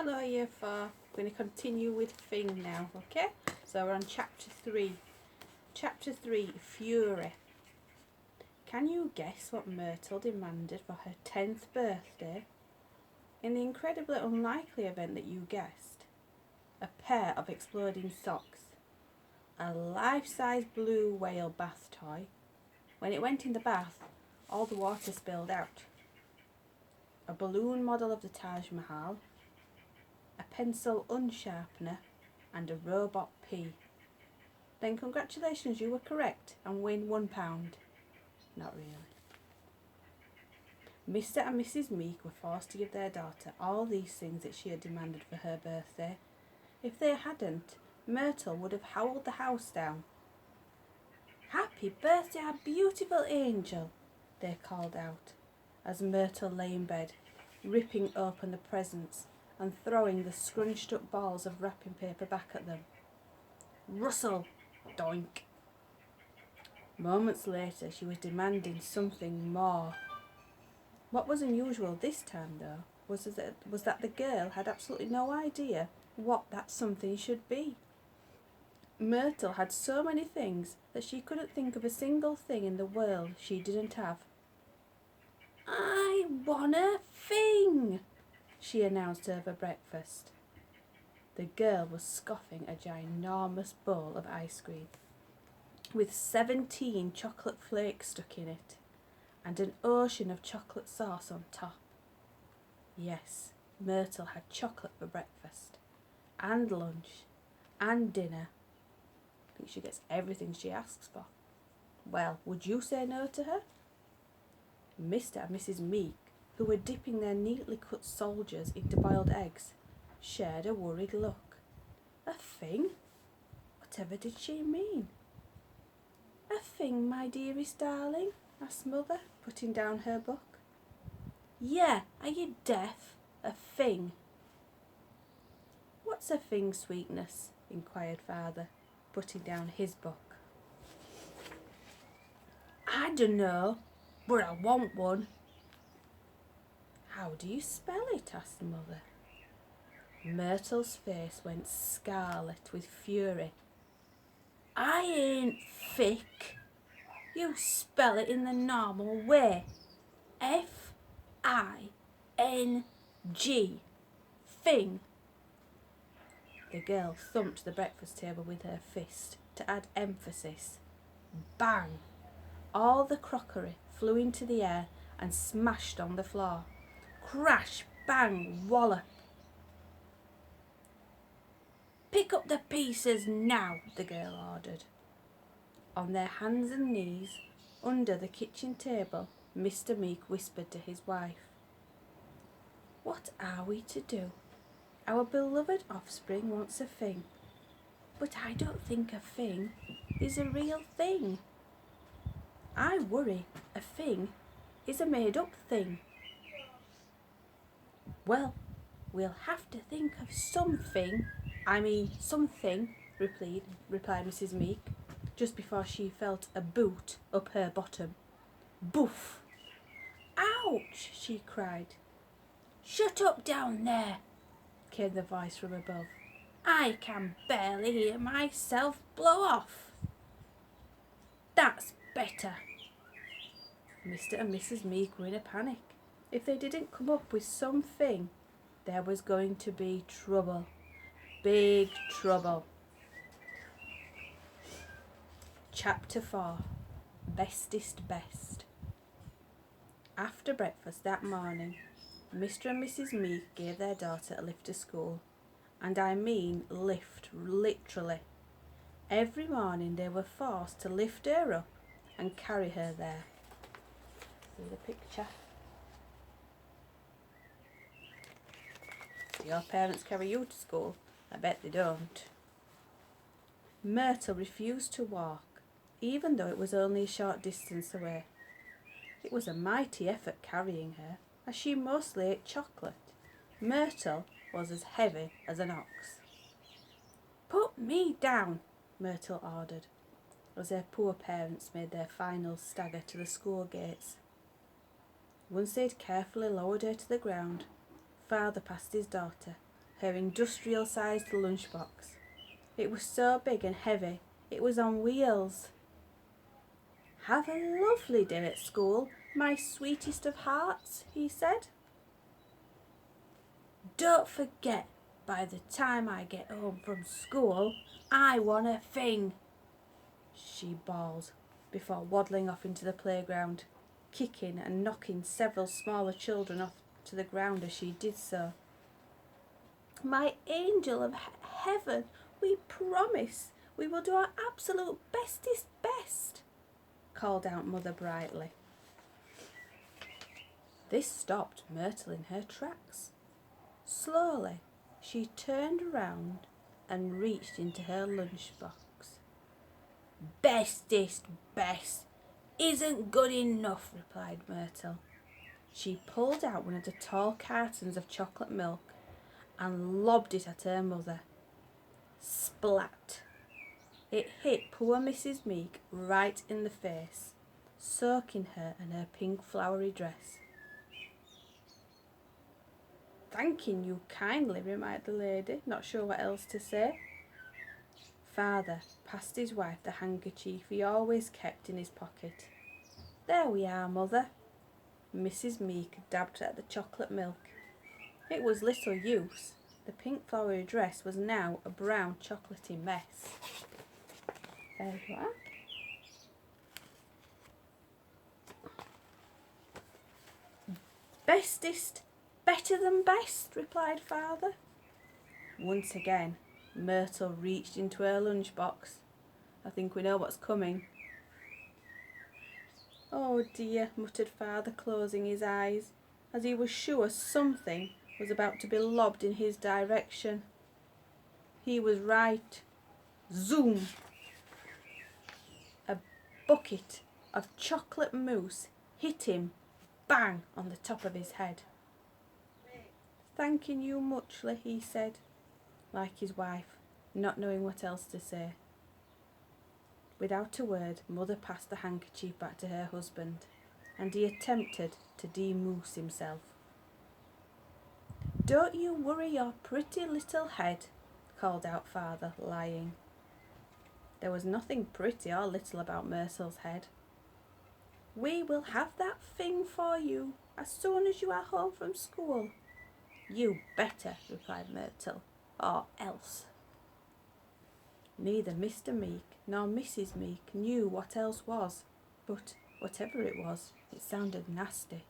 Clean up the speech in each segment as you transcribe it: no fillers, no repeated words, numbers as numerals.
Hello Year 4. I'm going to continue with Fing now, okay? So we're on Chapter 3. Chapter 3, Fury. Can you guess what Myrtle demanded for her 10th birthday? In the incredibly unlikely event that you guessed, a pair of exploding socks, a life-size blue whale bath toy. When it went in the bath, all the water spilled out. A balloon model of the Taj Mahal, a pencil unsharpener, and a robot pea. Then congratulations, you were correct and win £1. Not really. Mr. and Mrs. Meek were forced to give their daughter all these things that she had demanded for her birthday. If they hadn't, Myrtle would have howled the house down. "Happy birthday, our beautiful angel," they called out, as Myrtle lay in bed, ripping open the presents and throwing the scrunched up balls of wrapping paper back at them. "Rustle!" Doink! Moments later she was demanding something more. What was unusual this time, though, was that the girl had absolutely no idea what that something should be. Myrtle had so many things that she couldn't think of a single thing in the world she didn't have. "I want a Fing," she announced over breakfast. The girl was scoffing a ginormous bowl of ice cream, with 17 chocolate flakes stuck in it, and an ocean of chocolate sauce on top. Yes, Myrtle had chocolate for breakfast, and lunch, and dinner. I think she gets everything she asks for. Well, would you say no to her? Mr. and Mrs. Meek, who were dipping their neatly cut soldiers into boiled eggs, shared a worried look. A Fing? Whatever did she mean? "A Fing, my dearest darling?" asked Mother, putting down her book. "Yeah, are you deaf? A Fing." "What's a Fing, sweetness?" inquired Father, putting down his book. "I dunno, but I want one." "How do you spell it?" asked Mother. Myrtle's face went scarlet with fury. "I ain't thick. You spell it in the normal way. F-I-N-G. Fing." The girl thumped the breakfast table with her fist to add emphasis. Bang! All the crockery flew into the air and smashed on the floor. Crash, bang, wallop. "Pick up the pieces now," the girl ordered. On their hands and knees, under the kitchen table, Mr. Meek whispered to his wife, "What are we to do? Our beloved offspring wants a Fing, but I don't think a Fing is a real thing. I worry a Fing is a made-up thing." "Well, we'll have to think of something, replied Mrs. Meek, just before she felt a boot up her bottom. Boof! "Ouch!" she cried. "Shut up down there," came the voice from above. "I can barely hear myself blow off." "That's better." Mr. and Mrs. Meek were in a panic. If they didn't come up with something, there was going to be trouble. Big trouble. Chapter 4. Bestest Best. After breakfast that morning, Mr. and Mrs. Meek gave their daughter a lift to school. And I mean lift, literally. Every morning they were forced to lift her up and carry her there. See the picture? Do your parents carry you to school? I bet they don't. Myrtle refused to walk, even though it was only a short distance away. It was a mighty effort carrying her, as she mostly ate chocolate. Myrtle was as heavy as an ox. "Put me down," Myrtle ordered, as her poor parents made their final stagger to the school gates. Once they'd carefully lowered her to the ground, Father passed his daughter, her industrial-sized lunchbox. It was so big and heavy, it was on wheels. "Have a lovely day at school, my sweetest of hearts," he said. "Don't forget, by the time I get home from school, I want a Fing," she bawled, before waddling off into the playground, kicking and knocking several smaller children off to the ground as she did so. "My angel of heaven, we promise we will do our absolute bestest best," called out Mother brightly. This stopped Myrtle in her tracks. Slowly, she turned around and reached into her lunchbox. "Bestest best isn't good enough," replied Myrtle. She pulled out one of the tall cartons of chocolate milk and lobbed it at her mother. Splat! It hit poor Mrs. Meek right in the face, soaking her and her pink flowery dress. "Thanking you kindly," remarked the lady, not sure what else to say. Father passed his wife the handkerchief he always kept in his pocket. "There we are, Mother." Mrs. Meek dabbed at the chocolate milk. It was little use. The pink flowery dress was now a brown chocolatey mess. There you are. "Bestest, better than best," replied Father. Once again, Myrtle reached into her lunchbox. "I think we know what's coming." "Oh dear," muttered Father, closing his eyes, as he was sure something was about to be lobbed in his direction. He was right. Zoom! A bucket of chocolate mousse hit him bang on the top of his head. "Thanking you muchly," he said, like his wife, not knowing what else to say. Without a word, Mother passed the handkerchief back to her husband, and he attempted to demousse himself. "Don't you worry your pretty little head," called out Father, lying. There was nothing pretty or little about Myrtle's head. "We will have that Fing for you as soon as you are home from school." "You better," replied Myrtle, "or else." Neither Mr. Meek nor Mrs. Meek knew what else was, but whatever it was, it sounded nasty.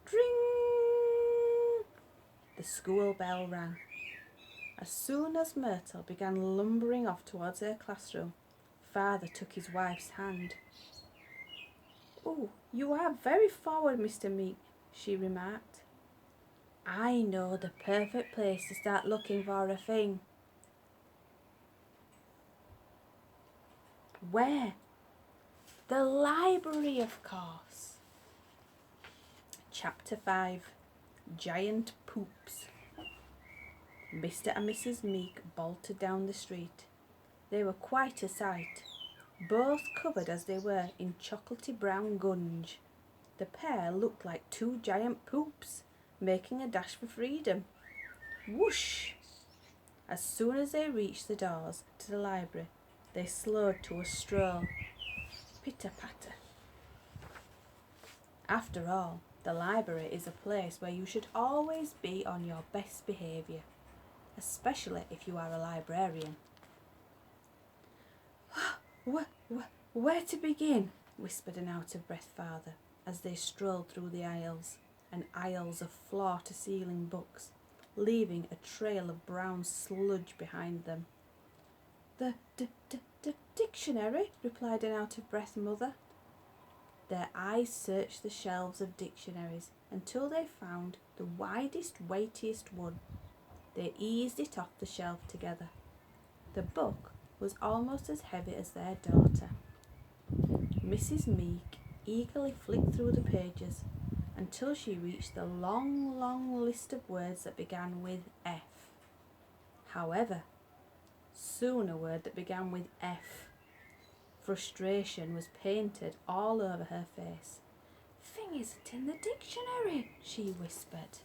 Dring! The school bell rang. As soon as Myrtle began lumbering off towards her classroom, Father took his wife's hand. "Oh, you are very forward, Mr. Meek," she remarked. "I know the perfect place to start looking for a Fing." "Where?" "The library, of course." Chapter 5. Giant Poops. Mr. and Mrs. Meek bolted down the street. They were quite a sight, both covered as they were in chocolatey brown gunge. The pair looked like two giant poops, making a dash for freedom. Whoosh! As soon as they reached the doors to the library, they slowed to a stroll. Pitter-patter. After all, the library is a place where you should always be on your best behaviour, especially if you are a librarian. Where to begin?" whispered an out-of-breath Father as they strolled through the aisles and aisles of floor-to-ceiling books, leaving a trail of brown sludge behind them. "The dictionary," replied an out-of-breath Mother. Their eyes searched the shelves of dictionaries until they found the widest, weightiest one. They eased it off the shelf together. The book was almost as heavy as their daughter. Mrs. Meek eagerly flicked through the pages until she reached the long, long list of words that began with F. However, soon a word that began with F. Frustration was painted all over her face. "Fing isn't in the dictionary," she whispered.